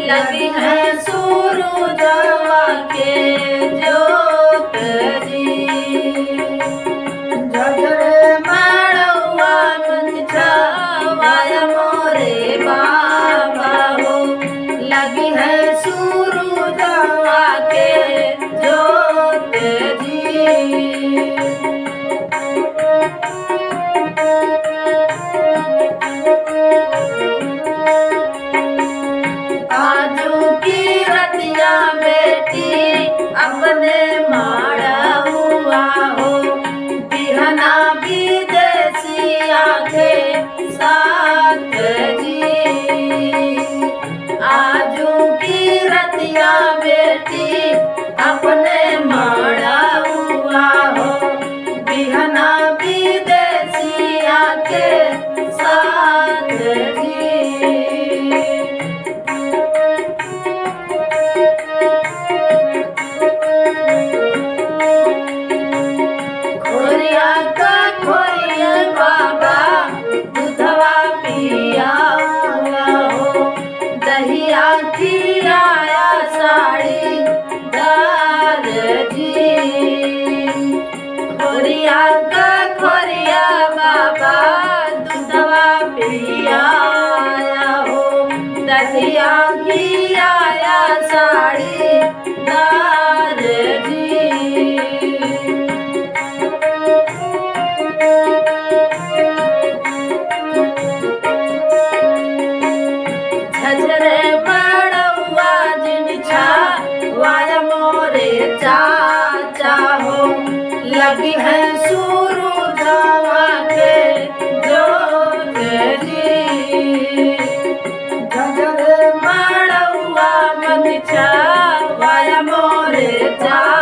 लगी है सूरजवा के जोत जी। झझरे माड़वा मंच छवाया मोरे बाबा हो, लगी है सूरजवा के जोत जी। आजू की रतिया बेटी अपने माड़ा हुआ हो, बिहना विदेसिया के साथ जी। आजू की रतिया बेटी अपने माड़ा हुआ हो, बिहना विदेसिया के साथ जी। खोरिया का खोरिया बाबा दूधवा पिया हो, दहिया खियाया साड़ी दार जी। खोरिया का खोरिया बाबा दूधवा पिया हो, दहिया खियाया साड़ी दार जी। झझरे बड़ौआ जिन छवाया मोरे चाचा हो, लगी है सूरजवा के जोत जी। झझरे बड़ौआ मन छवाया मोरे चाचा